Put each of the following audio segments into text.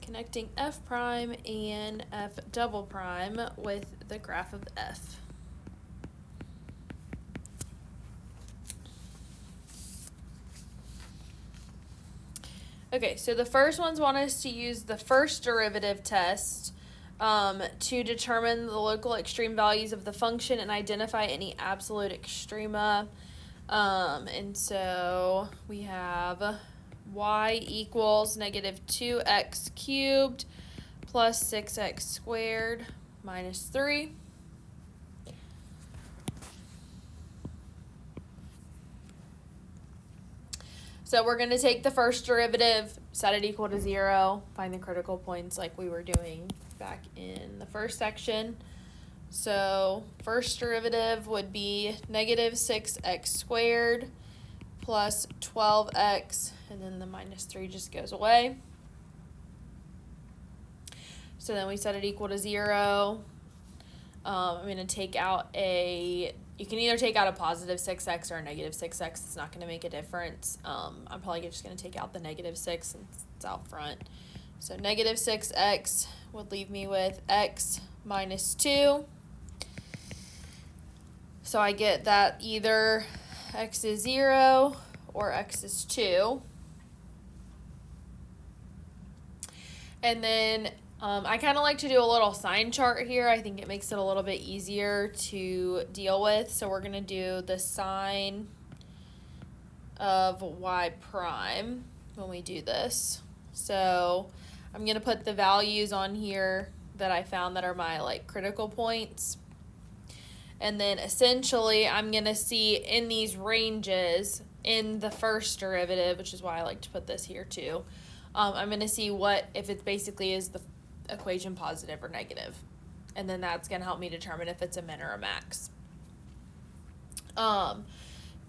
connecting f prime and f double prime with the graph of f. Okay, so the first ones want us to use the first derivative test to determine the local extreme values of the function and identify any absolute extrema. And so we have y equals negative 2x cubed plus 6x squared minus 3. So we're going to take the first derivative, set it equal to 0, find the critical points like we were doing back in the first section. So first derivative would be negative 6x squared plus 12x, and then the minus 3 just goes away. So then we set it equal to 0. I'm going to take out you can either take out a positive 6x or a negative 6x. It's not going to make a difference. I'm probably just going to take out the negative 6 since it's out front. So negative 6x would leave me with x minus 2. So I get that either x is 0 or x is 2. And then I kind of like to do a little sign chart here. I think it makes it a little bit easier to deal with. So we're going to do the sign of y prime when we do this. So I'm going to put the values on here that I found that are my critical points. And then essentially I'm going to see in these ranges in the first derivative, which is why I like to put this here too. I'm going to see if it basically is the equation positive or negative. And then that's going to help me determine if it's a min or a max.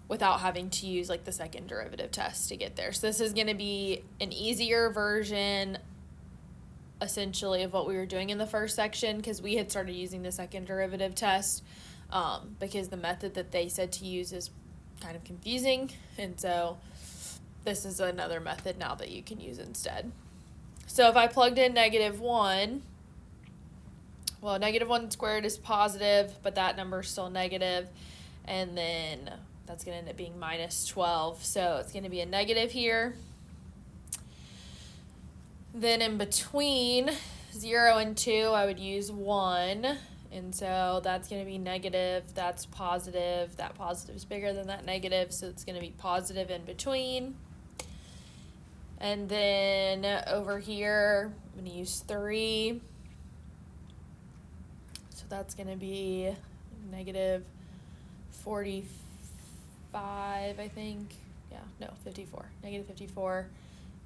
Without having to use the second derivative test to get there. So this is going to be an easier version essentially of what we were doing in the first section, because we had started using the second derivative test because the method that they said to use is kind of confusing. And so this is another method now that you can use instead. So if I plugged in negative 1, well, negative 1 squared is positive, but that number is still negative. And then that's going to end up being minus 12. So it's going to be a negative here. Then in between 0 and 2, I would use 1. And so that's going to be negative, that's positive, that positive is bigger than that negative, so it's going to be positive in between. And then over here, I'm going to use 3. So that's going to be negative 45, I think. Yeah, no, 54. Negative 54.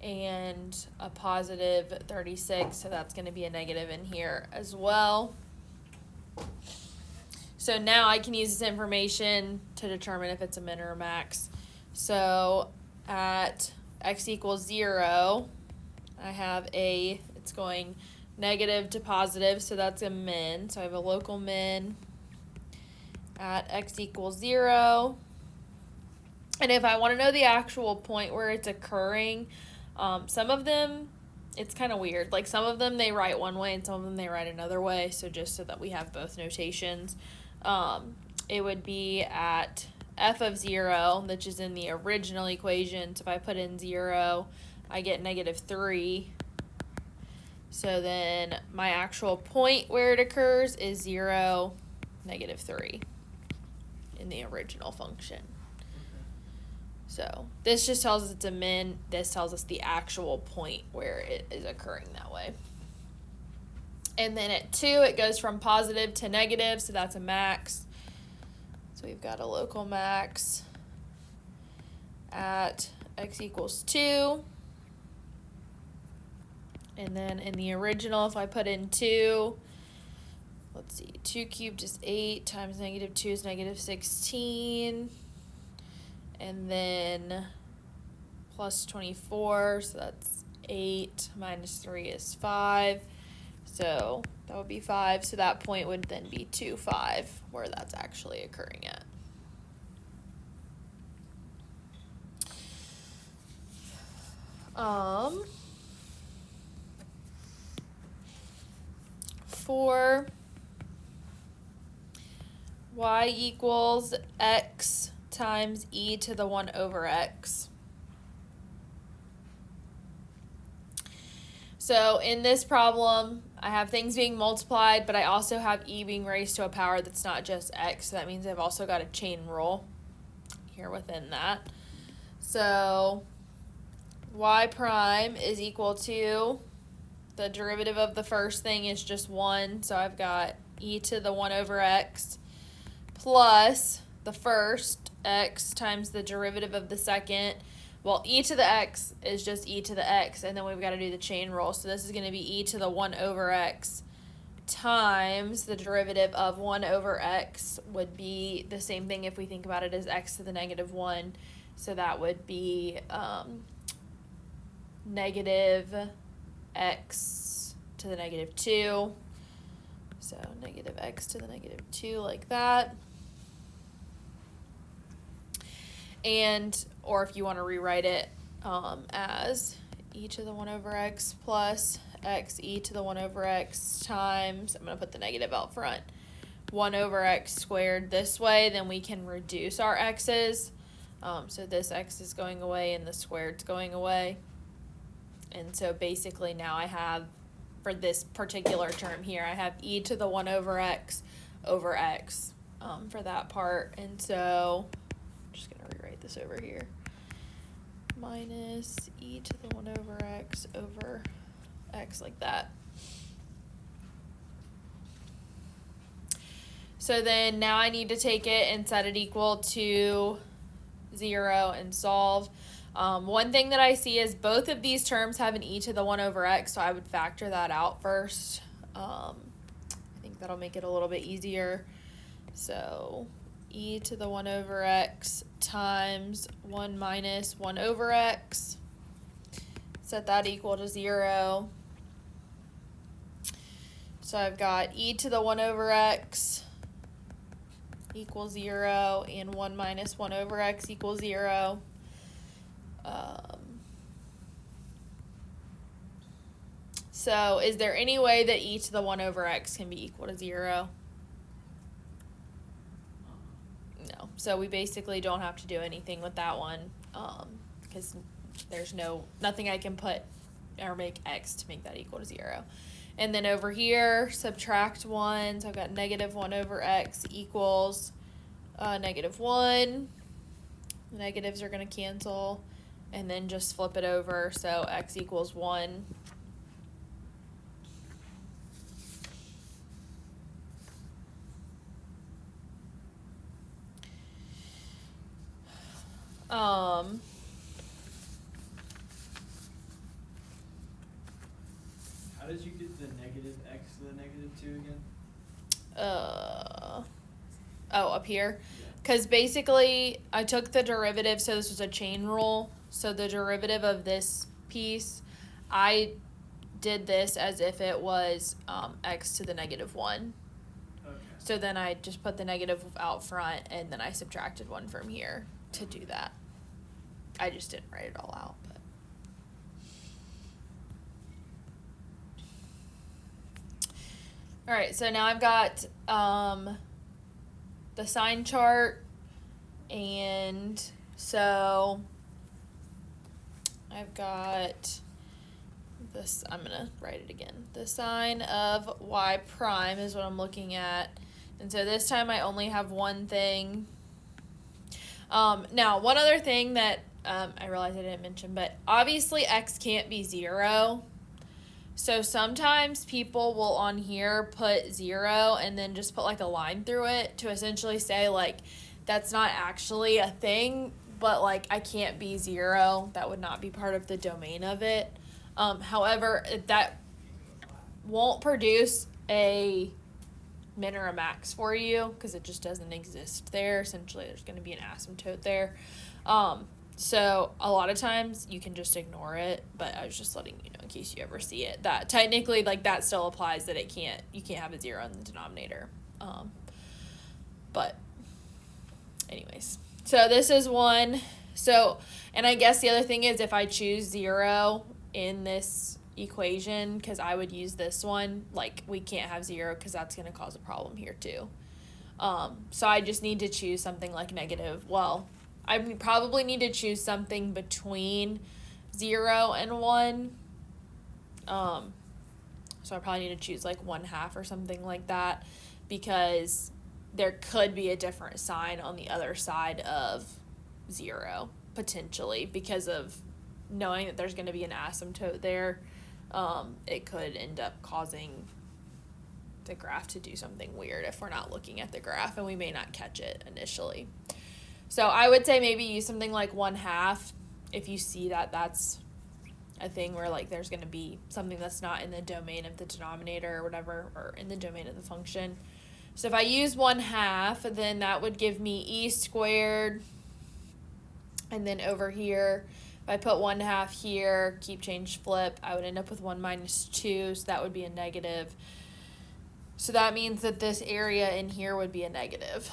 And a positive 36, so that's going to be a negative in here as well. So now I can use this information to determine if it's a min or a max. So at x equals 0, I have it's going negative to positive, so that's a min. So I have a local min at x equals 0. And if I want to know the actual point where it's occurring, some of them, it's kind of weird. Some of them they write one way and some of them they write another way. So just so that we have both notations, it would be at f of 0, which is in the original equation. So if I put in 0, I get negative 3. So then my actual point where it occurs is 0, negative 3 in the original function. So this just tells us it's a min. This tells us the actual point where it is occurring that way. And then at 2, it goes from positive to negative, so that's a max. So we've got a local max at x equals 2. And then in the original, if I put in 2, let's see, 2 cubed is 8 times negative 2 is negative 16. And then plus 24, so that's 8 minus 3 is 5. So that would be 5. So that point would then be 2, 5, where that's actually occurring at. for y equals x times e to the 1 over x. So in this problem, I have things being multiplied, but I also have e being raised to a power that's not just x. So that means I've also got a chain rule here within that. So y prime is equal to, the derivative of the first thing is just 1. So I've got e to the 1 over x plus the first x times the derivative of the second. Well, e to the x is just e to the x, and then we've got to do the chain rule. So this is going to be e to the 1 over x times the derivative of 1 over x would be the same thing if we think about it as x to the negative 1. So that would be negative x to the negative 2. So negative x to the negative 2 like that. And, or if you want to rewrite it as e to the 1 over x plus x e to the 1 over x times, I'm going to put the negative out front, 1 over x squared this way, then we can reduce our x's. So this x is going away and the squared's going away. And so basically now I have, for this particular term here, I have e to the 1 over x for that part. And so I'm just going to rewrite this over here. Minus e to the 1 over x like that. So then now I need to take it and set it equal to 0 and solve. One thing that I see is both of these terms have an e to the 1 over x, so I would factor that out first. I think that'll make it a little bit easier. So e to the 1 over x times 1 minus 1 over x. Set that equal to 0. So I've got e to the 1 over x equals 0 and 1 minus 1 over x equals 0. So is there any way that e to the 1 over x can be equal to 0? No. So we basically don't have to do anything with that one because there's nothing I can put or make x to make that equal to 0. And then over here, subtract 1. So I've got negative 1 over x equals negative 1. The negatives are going to cancel. And then just flip it over. So x equals 1. How did you get the negative x to the negative 2 again? Up here. Yeah. Because basically, I took the derivative, so this was a chain rule. So the derivative of this piece, I did this as if it was x to the negative 1. Okay. So then I just put the negative out front, and then I subtracted 1 from here to do that. I just didn't write it all out. But. All right, so now I've got the sign chart, and so I've got this, I'm going to write it again. The sign of y prime is what I'm looking at, and so this time I only have one thing. Now, one other thing that I realized I didn't mention, but obviously x can't be 0. So sometimes people will on here put 0 and then just put like a line through it to essentially say like that's not actually a thing, but like I can't be 0. That would not be part of the domain of it. However, that won't produce a min or a max for you because it just doesn't exist there. Essentially, there's going to be an asymptote there. So a lot of times you can just ignore it, but I was just letting you know in case you ever see it that technically like that still applies, that you can't have a 0 in the denominator. But anyways, so this is 1. So, and I guess the other thing is if I choose 0 in this equation, because I would use this one. Like, we can't have 0 because that's going to cause a problem here too. So I just need to choose something like negative. Well, I probably need to choose something between 0 and 1. So I probably need to choose like 1/2 or something like that, because there could be a different sign on the other side of 0, potentially, because of knowing that there's going to be an asymptote there. It could end up causing the graph to do something weird if we're not looking at the graph, and we may not catch it initially. So I would say maybe use something like 1/2 if you see that that's a thing where like there's going to be something that's not in the domain of the denominator or whatever, or in the domain of the function. So if I use 1/2, then that would give me e squared, and then over here, if I put 1/2 here, keep, change, flip, I would end up with 1 minus 2, so that would be a negative. So that means that this area in here would be a negative.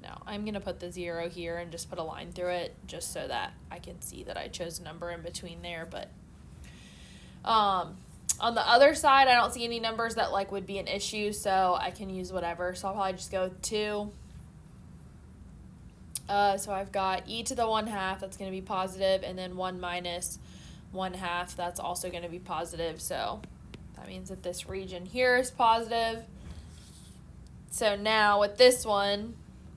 Now, I'm going to put the 0 here and just put a line through it, just so that I can see that I chose a number in between there. But on the other side, I don't see any numbers that like would be an issue, so I can use whatever. So I'll probably just go with 2. So I've got e to the 1/2, that's going to be positive, and then 1 minus 1/2, that's also going to be positive. So that means that this region here is positive. So now with this one,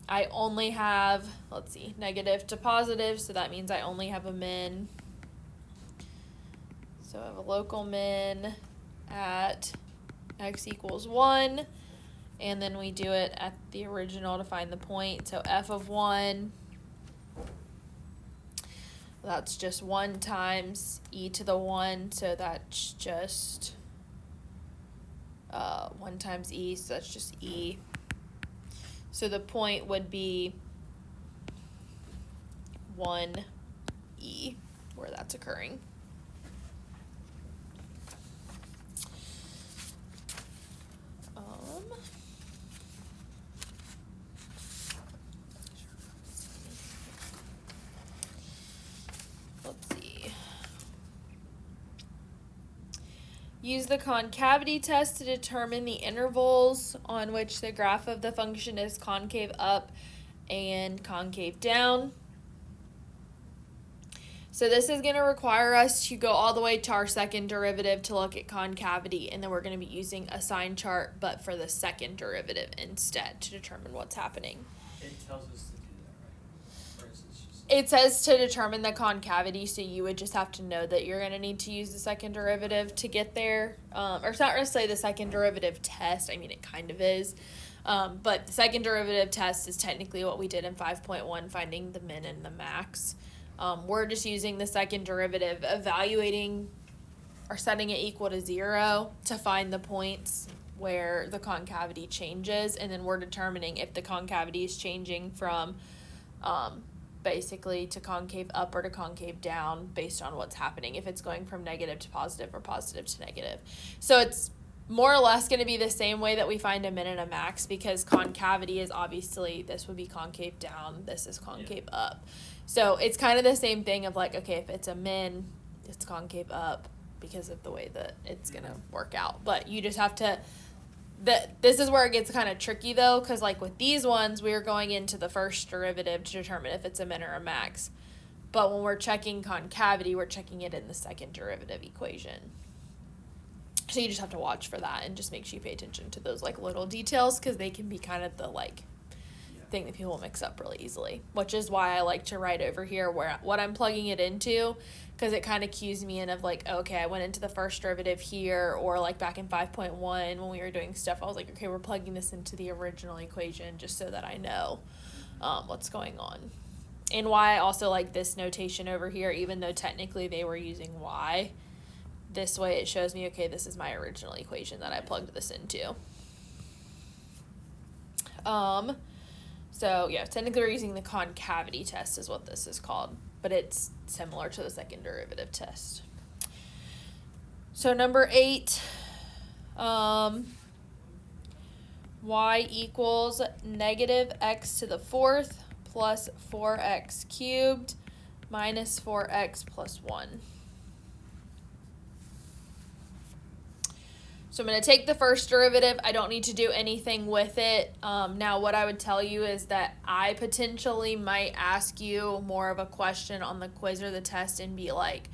I only have, let's see, negative to positive, so that means I only have a min. So I have a local min at x equals 1, and then we do it at the original to find the point. So f of 1, that's just 1 times e to the 1, so that's just 1 times e, so that's just e. So the point would be 1e, where that's occurring. Let's see. Use the concavity test to determine the intervals on which the graph of the function is concave up and concave down. So this is going to require us to go all the way to our second derivative to look at concavity, and then we're going to be using a sign chart, but for the second derivative instead to determine what's happening. It tells us to do that, right? Or is it just... It says to determine the concavity, so you would just have to know that you're going to need to use the second derivative to get there. Or it's not necessarily the second derivative test. I mean, it kind of is. But the second derivative test is technically what we did in 5.1, finding the min and the max. We're just using the second derivative, evaluating or setting it equal to 0 to find the points where the concavity changes, and then we're determining if the concavity is changing from basically to concave up or to concave down based on what's happening, if it's going from negative to positive or positive to negative. So it's more or less going to be the same way that we find a min and a max, because concavity is obviously, this would be concave down, this is concave up. So it's kind of the same thing of like, okay, if it's a min, it's concave up because of the way that it's going to work out. But you just have to, this is where it gets kind of tricky though, because like with these ones, we're going into the first derivative to determine if it's a min or a max. But when we're checking concavity, we're checking it in the second derivative equation. So you just have to watch for that and just make sure you pay attention to those like little details, because they can be kind of the like thing that people mix up really easily, which is why I like to write over here where what I'm plugging it into, because it kind of cues me in of like, okay, I went into the first derivative here, or like back in 5.1 when we were doing stuff, I was like, okay, we're plugging this into the original equation just so that I know what's going on. And why I also like this notation over here, even though technically they were using y, this way it shows me, okay, this is my original equation that I plugged this into. So yeah, technically we're using the concavity test is what this is called, but it's similar to the second derivative test. So number 8, y equals negative x to the 4th plus 4x cubed minus 4x plus 1. So I'm going to take the first derivative. I don't need to do anything with it. Now, what I would tell you is that I potentially might ask you more of a question on the quiz or the test and be like,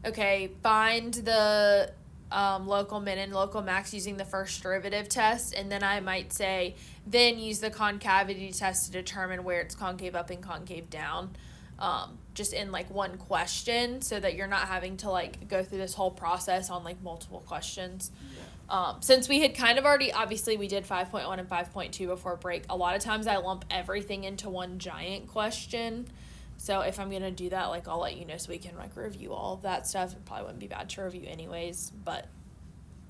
okay, find the local min and local max using the first derivative test. And then I might say, then use the concavity test to determine where it's concave up and concave down. Just in like one question, so that you're not having to like go through this whole process on like multiple questions. Yeah. Since we had kind of already, obviously we did 5.1 and 5.2 before break, a lot of times I lump everything into one giant question. So if I'm going to do that, like I'll let you know so we can like review all of that stuff. It probably wouldn't be bad to review anyways, but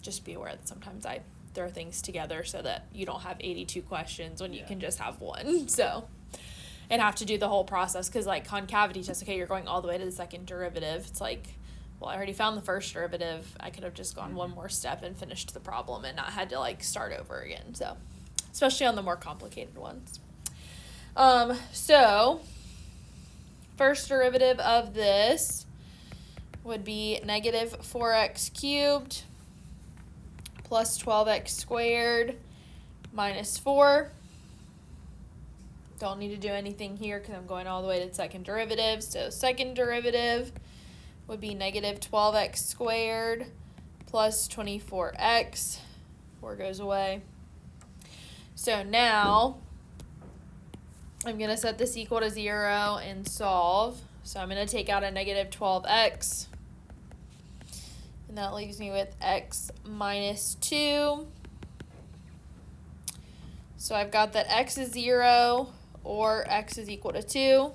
just be aware that sometimes I throw things together so that you don't have 82 questions when you can just have one. So, and have to do the whole process, because like concavity test, okay, you're going all the way to the second derivative. It's like, well, I already found the first derivative. I could have just gone one more step and finished the problem and not had to like start over again. So, especially on the more complicated ones. So first derivative of this would be negative 4x cubed plus 12x squared minus 4. Don't need to do anything here because I'm going all the way to the second derivative. So second derivative would be negative 12x squared plus 24x. 4 goes away. So now I'm going to set this equal to 0 and solve. So I'm going to take out a negative 12x. And that leaves me with x minus 2. So I've got that x is 0 or x is equal to 2.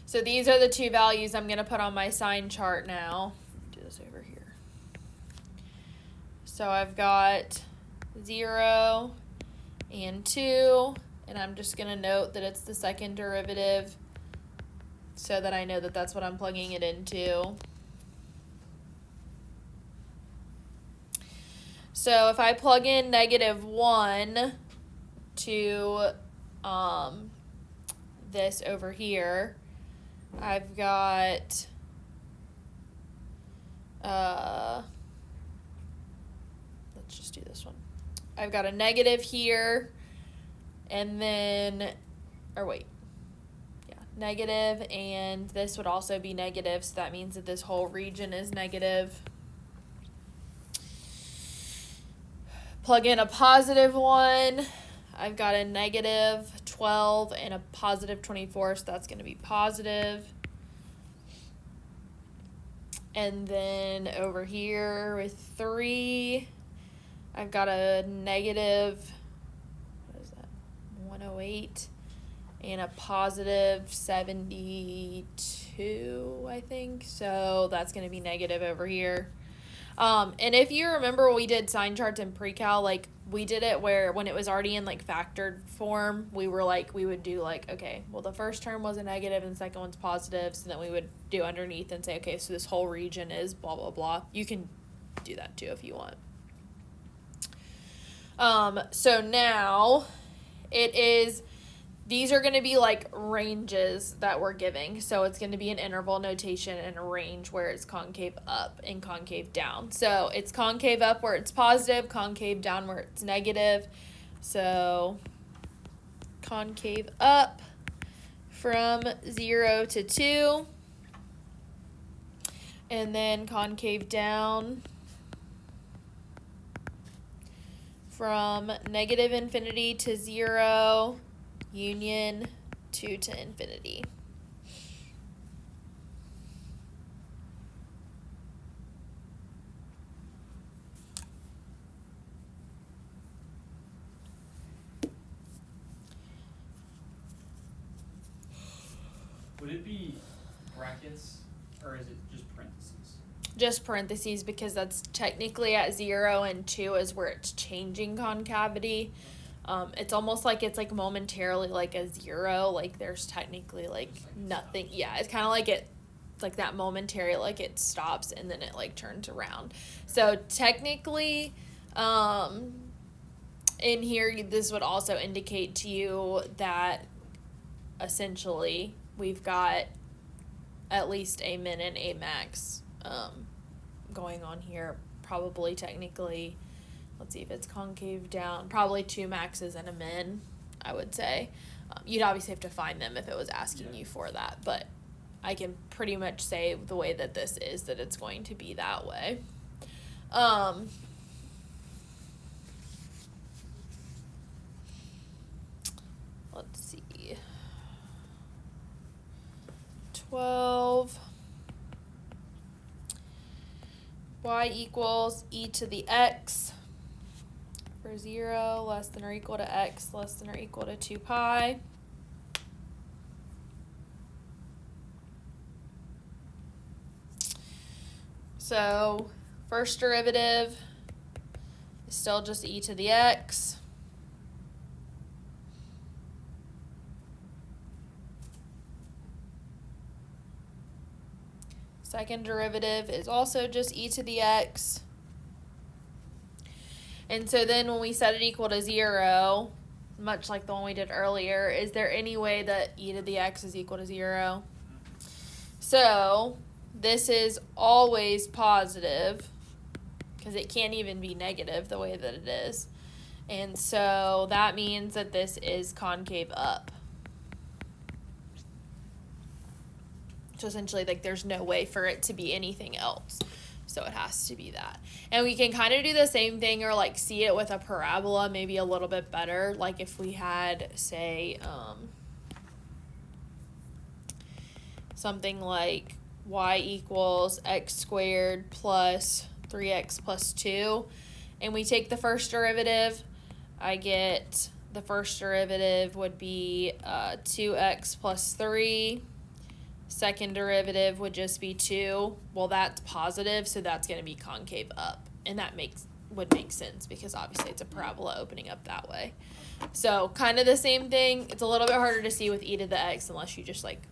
So these are the two values I'm going to put on my sign chart now. Do this over here. So I've got 0 and 2, and I'm just going to note that it's the second derivative so that I know that that's what I'm plugging it into. So if I plug in negative 1 to this over here, I've got let's just do this one. I've got a negative here, and then, or wait, yeah, negative, and this would also be negative, so that means that this whole region is negative. Plug in a positive 1. I've got a negative 12 and a positive 24, so that's going to be positive. And then over here with 3, I've got a negative, what is that, 108, and a positive 72, I think. So that's going to be negative over here. And if you remember, we did sign charts in pre-cal, like we did it where when it was already in like factored form, we were like, we would do like, okay, well the first term was a negative and the second one's positive. So then we would do underneath and say, okay, so this whole region is blah, blah, blah. You can do that too if you want. So now it is, these are going to be like ranges that we're giving. So it's going to be an interval notation and a range where it's concave up and concave down. So it's concave up where it's positive, concave down where it's negative. So concave up from 0 to 2. And then concave down from negative infinity to 0. Union 2 to infinity. Would it be brackets or is it just parentheses? Just parentheses, because that's technically at 0 and 2 is where it's changing concavity. It's almost like it's like momentarily like a 0, like there's technically like nothing. Yeah, it's kind of like it's like that momentary, like it stops and then it like turns around. So technically, in here, this would also indicate to you that essentially we've got at least a min and a max going on here. Probably technically, let's see if it's concave down, probably 2 maxes and a min, I would say. You'd obviously have to find them if it was asking you for that, but I can pretty much say the way that this is that it's going to be that way. Let's see. 12 y equals e to the x for 0 less than or equal to x less than or equal to 2 pi. So first derivative is still just e to the x. Second derivative is also just e to the x. And so then when we set it equal to 0, much like the one we did earlier, is there any way that e to the x is equal to 0? So this is always positive because it can't even be negative the way that it is. And so that means that this is concave up. So essentially, like, there's no way for it to be anything else. So it has to be that. And we can kind of do the same thing or, like, see it with a parabola maybe a little bit better. Like if we had, say, something like y equals x squared plus 3x plus 2. And we take the first derivative. I get the first derivative would be 2x plus 3. Second derivative would just be 2. Well, that's positive, so that's going to be concave up. And that would make sense because obviously it's a parabola opening up that way. So kind of the same thing. It's a little bit harder to see with e to the x unless you just like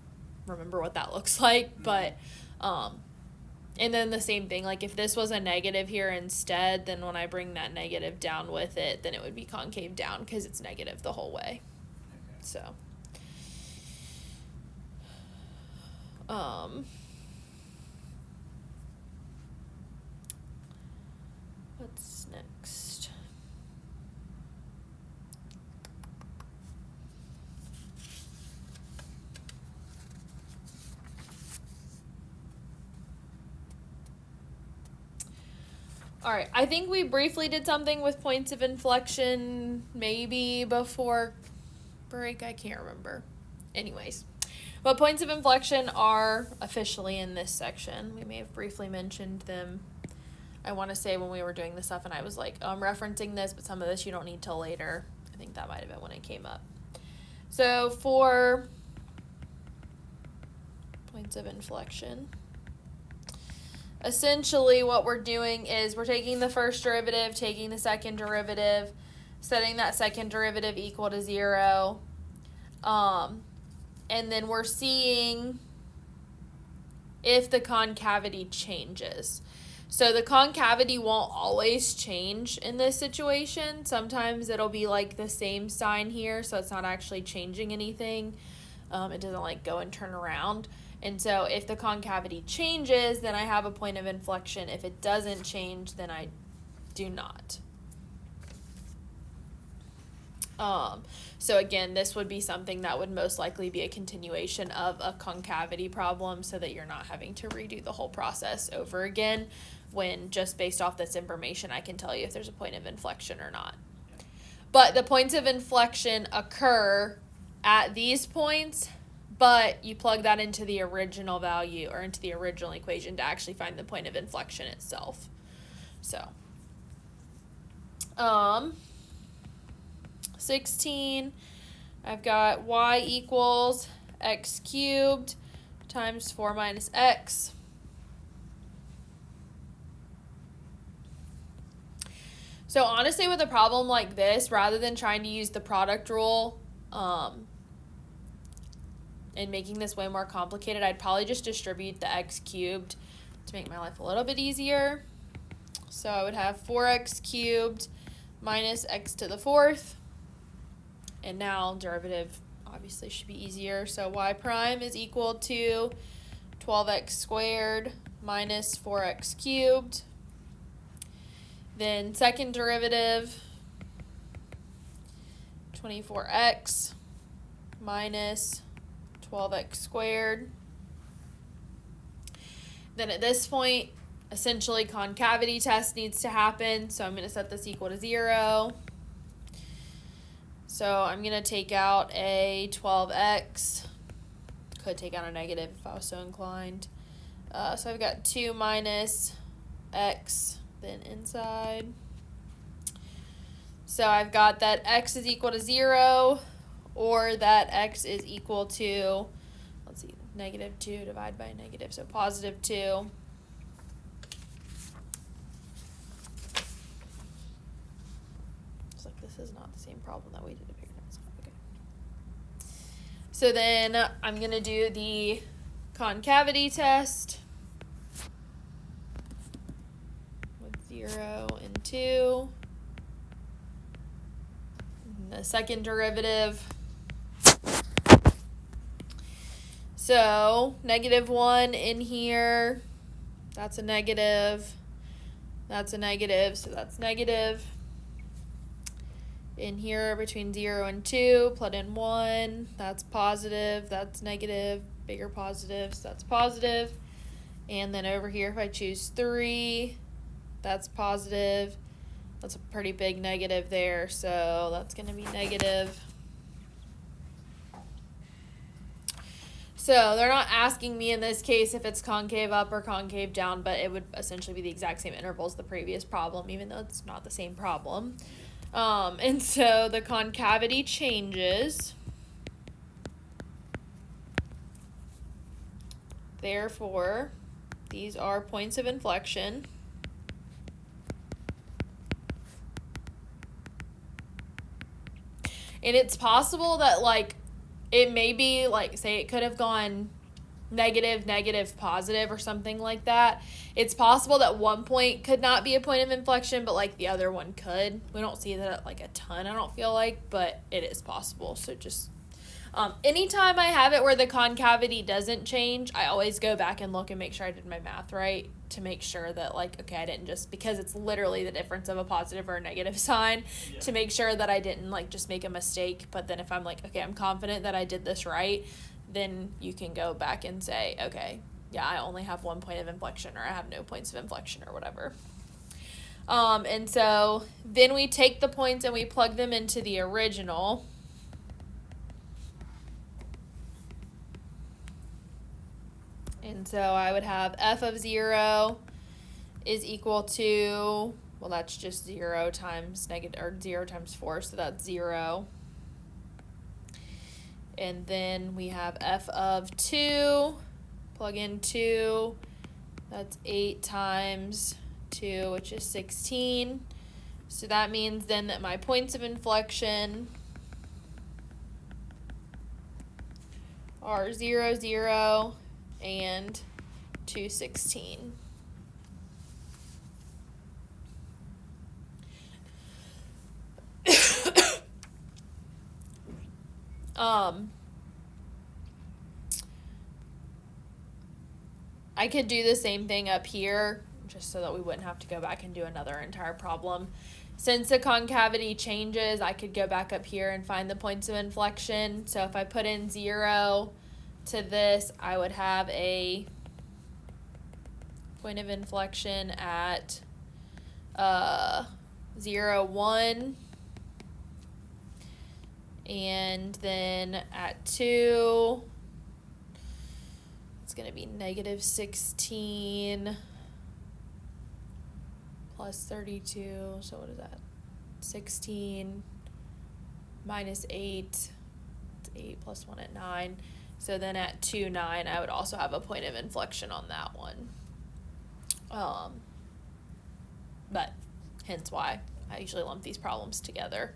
remember what that looks like. But and then the same thing, like if this was a negative here instead, then when I bring that negative down with it, then it would be concave down because it's negative the whole way. Okay. So what's next? All right, I think we briefly did something with points of inflection maybe before break. I can't remember. Anyways. But points of inflection are officially in this section. We may have briefly mentioned them, I want to say, when we were doing this stuff, and I was like, I'm referencing this, but some of this you don't need till later. I think that might have been when it came up. So for points of inflection, essentially what we're doing is we're taking the first derivative, taking the second derivative, setting that second derivative equal to 0. And then we're seeing if the concavity changes. So the concavity won't always change in this situation. Sometimes it'll be like the same sign here, so it's not actually changing anything. It doesn't like go and turn around. And so if the concavity changes, then I have a point of inflection. If it doesn't change, then I do not. So again, this would be something that would most likely be a continuation of a concavity problem so that you're not having to redo the whole process over again when just based off this information I can tell you if there's a point of inflection or not. But the points of inflection occur at these points, but you plug that into the original value or into the original equation to actually find the point of inflection itself. So, 16, I've got y equals x cubed times 4 minus x. So honestly, with a problem like this, rather than trying to use the product rule and making this way more complicated, I'd probably just distribute the x cubed to make my life a little bit easier. So I would have 4x cubed minus x to the 4th. And now derivative obviously should be easier. So y prime is equal to 12x squared minus 4x cubed. Then second derivative, 24x minus 12x squared. Then at this point, essentially concavity test needs to happen, so I'm going to set this equal to 0. So I'm going to take out a 12x. Could take out a negative if I was so inclined. So I've got 2 minus x, then inside. So I've got that x is equal to 0, or that x is equal to, let's see, negative 2 divided by negative, so positive 2. It's like this is not the same problem that we did up here. No, it's not. Okay. So then I'm going to do the concavity test with 0 and 2. And the second derivative. So negative 1 in here, that's a negative, that's a negative, so that's negative. In here between 0 and 2, plug in 1, that's positive, that's negative, bigger positive, so that's positive. And then over here, if I choose 3, that's positive. That's a pretty big negative there, so that's going to be negative. So they're not asking me in this case if it's concave up or concave down, but it would essentially be the exact same interval as the previous problem, even though it's not the same problem. And so the concavity changes. Therefore, these are points of inflection. And it's possible that, like, it may be, like, say it could have gone negative, negative, positive, or something like that. It's possible that one point could not be a point of inflection, but, like, the other one could. We don't see that, like, a ton, I don't feel like, but it is possible. So just, anytime I have it where the concavity doesn't change, I always go back and look and make sure I did my math right to make sure that, like, okay, I didn't just, because it's literally the difference of a positive or a negative sign, to make sure that I didn't, like, just make a mistake. But then if I'm like, okay, I'm confident that I did this right, then you can go back and say, okay, yeah, I only have 1 point of inflection, or I have no points of inflection, or whatever. And so then we take the points and we plug them into the original. And so I would have f of 0 is equal to, well, that's just 0 times negative, or 0 times 4, so that's 0. And then we have f of 2, plug in 2, that's 8 times 2, which is 16. So that means then that my points of inflection are 0, 0, and 216. I could do the same thing up here, just so that we wouldn't have to go back and do another entire problem. Since the concavity changes, I could go back up here and find the points of inflection. So if I put in 0 to this, I would have a point of inflection at 0, 1, and then at 2, it's going to be negative 16 plus 32, so what is that? 16 minus 8, it's 8 plus 1 at 9. So then at 2, 9, I would also have a point of inflection on that one. But hence why I usually lump these problems together.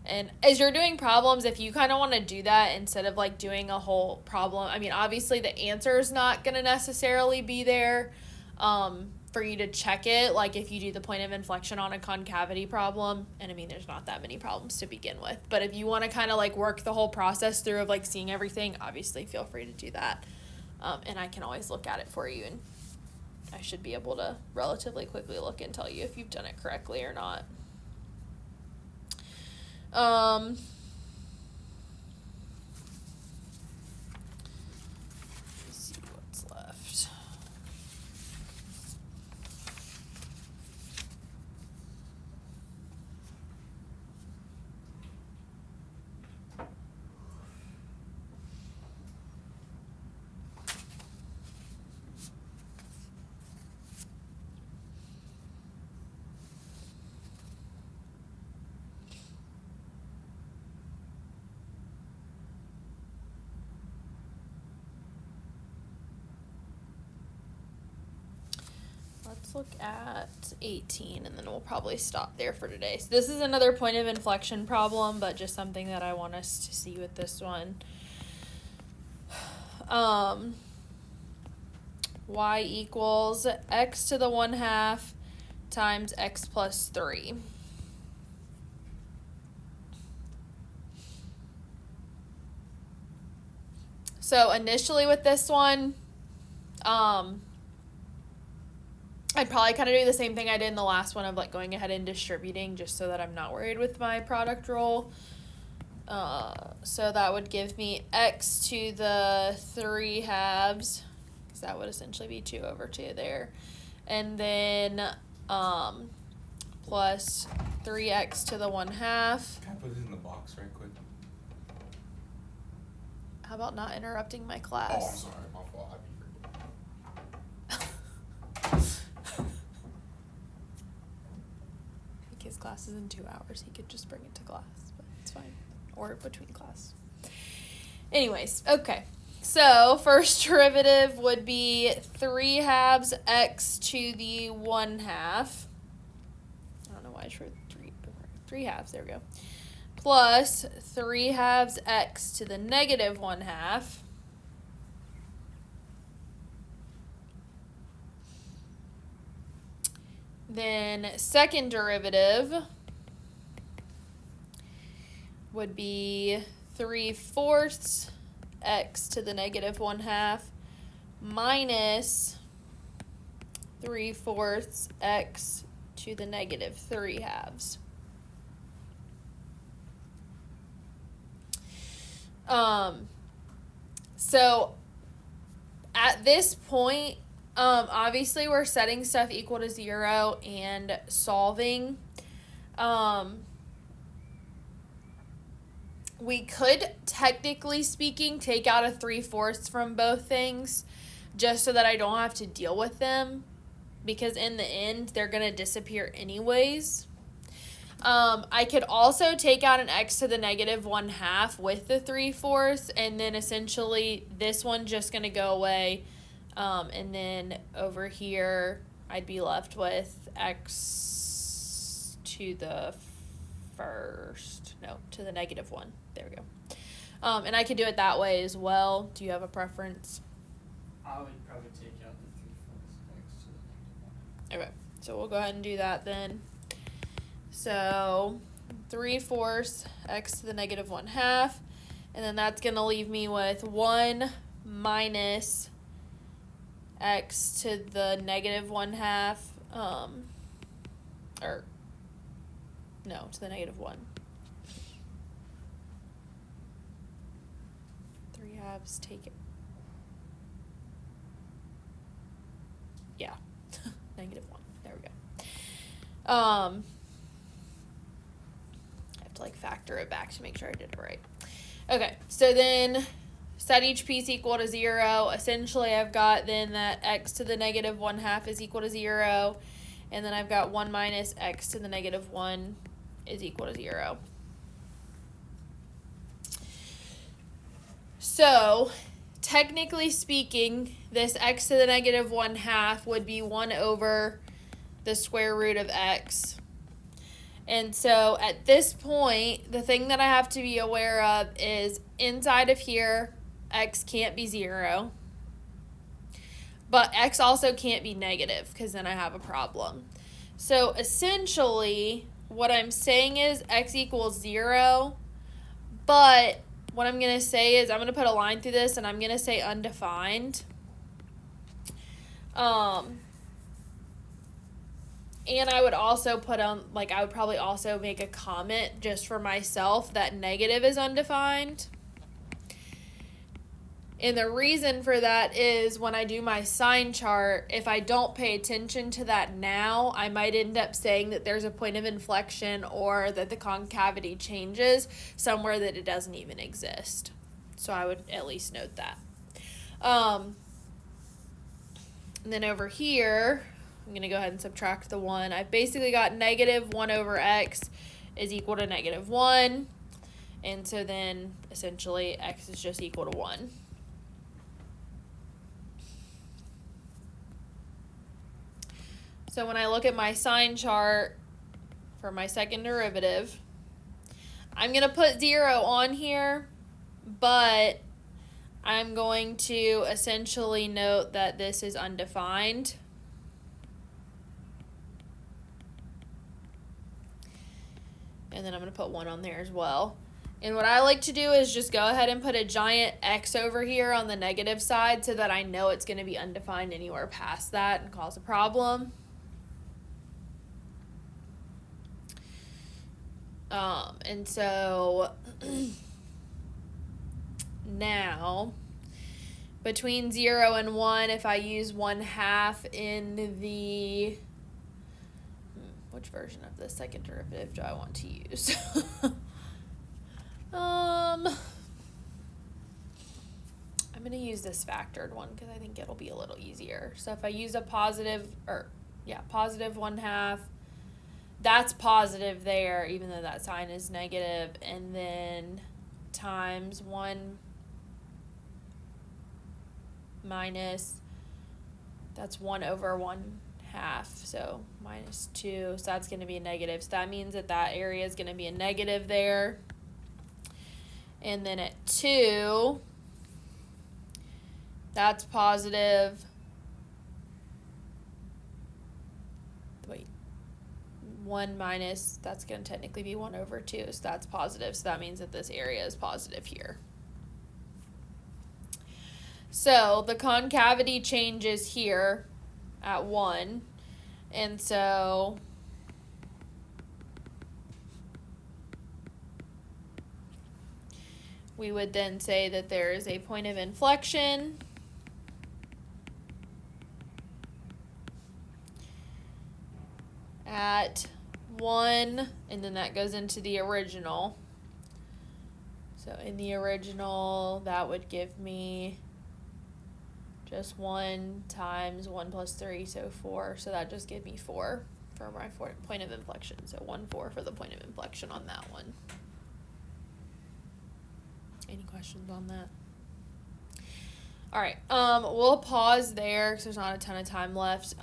And as you're doing problems, if you kind of want to do that instead of, like, doing a whole problem, I mean, obviously the answer is not going to necessarily be there for you to check it, like if you do the point of inflection on a concavity problem, and I mean, there's not that many problems to begin with, but if you want to kind of, like, work the whole process through of, like, seeing everything, obviously feel free to do that, and I can always look at it for you and I should be able to relatively quickly look and tell you if you've done it correctly or not. Let's see what's left. Let's look at 18 and then we'll probably stop there for today. So this is another point of inflection problem, but just something that I want us to see with this one. Y equals x to the 1/2 times x plus 3. So initially with this one, I'd probably kind of do the same thing I did in the last one of like going ahead and distributing just so that I'm not worried with my product rule. So that would give me x to the 3/2, because that would essentially be 2/2 there. And then plus 3x to the 1/2. Can I put this in the box right quick? How about not interrupting my Oh, I'm class? sorry, my fault. I His class is in 2 hours. He could just bring it to class, but it's fine. Or between class. Anyways, okay. So first derivative would be 3/2 x to the 1/2. I don't know why I wrote 3/2. There we go. Plus 3/2 x to the negative 1/2. Then second derivative would be 3/4 x to the negative 1/2 minus 3/4 x to the negative 3/2. So at this point, obviously we're setting stuff equal to 0 and solving. We could, technically speaking, take out a 3/4 from both things just so that I don't have to deal with them, because in the end, they're going to disappear anyways. I could also take out an x to the negative 1/2 with the 3/4, and then essentially this one's just going to go away. And then over here, I'd be left with x to the to the negative 1. There we go. And I could do it that way as well. Do you have a preference? I would probably take out the 3/4 x to the negative 1. Okay, so we'll go ahead and do that then. So 3/4 x to the negative 1/2, and then that's going to leave me with 1 minus x to the negative 1/2, to the negative 1. 3/2, take it. Yeah, negative 1. There we go. I have to factor it back to make sure I did it right. Okay, so then set each piece equal to 0. Essentially, I've got then that x to the negative 1/2 is equal to 0, and then I've got 1 minus x to the negative 1 is equal to 0. So, technically speaking, this x to the negative 1/2 would be 1 over the square root of x. And so at this point, the thing that I have to be aware of is inside of here, x can't be 0. But x also can't be negative, because then I have a problem. So essentially, what I'm saying is x equals 0, but what I'm going to say is I'm going to put a line through this, and I'm going to say undefined. And I would also put on, like, I would probably also make a comment just for myself that negative is undefined. And the reason for that is when I do my sign chart, if I don't pay attention to that now, I might end up saying that there's a point of inflection or that the concavity changes somewhere that it doesn't even exist. So I would at least note that. And then over here, I'm going to go ahead and subtract the 1. I've basically got negative 1 over x is equal to negative 1. And so then essentially x is just equal to 1. So when I look at my sign chart for my second derivative, I'm going to put 0 on here, but I'm going to essentially note that this is undefined. And then I'm going to put 1 on there as well. And what I like to do is just go ahead and put a giant X over here on the negative side so that I know it's going to be undefined anywhere past that and cause a problem. And so now between 0 and 1, if I use 1/2 in the, which version of the second derivative do I want to use? I'm going to use this factored one because I think it'll be a little easier. So if I use a positive 1/2, that's positive there, even though that sign is negative, and then times 1 minus, that's 1 over 1/2, so minus 2, so that's going to be a negative. So that means that that area is going to be a negative there. And then at 2, that's positive. Wait. 1 minus, that's going to technically be 1 over 2, so that's positive. So that means that this area is positive here. So the concavity changes here at 1, and so we would then say that there is a point of inflection at 1, and then that goes into the original. So in the original, that would give me just 1 times 1 plus 3, so 4. So that just gives me 4 for my point of inflection. So 1, 4 for the point of inflection on that one. Any questions on that? All right, we'll pause there because there's not a ton of time left.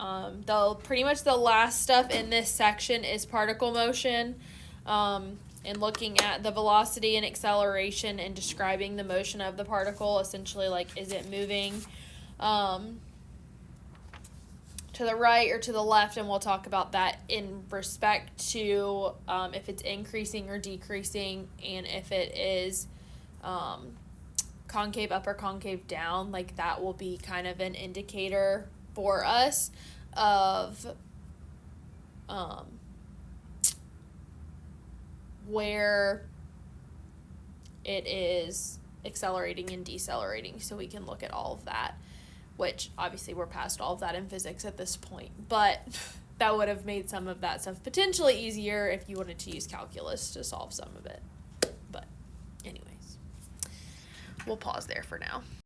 Pretty much the last stuff in this section is particle motion, and looking at the velocity and acceleration and describing the motion of the particle. Essentially, like, is it moving to the right or to the left? And we'll talk about that in respect to if it's increasing or decreasing, and if it is concave up or concave down. Like, that will be kind of an indicator for us of where it is accelerating and decelerating, so we can look at all of that, which obviously we're past all of that in physics at this point, but that would have made some of that stuff potentially easier if you wanted to use calculus to solve some of it. But anyways, we'll pause there for now.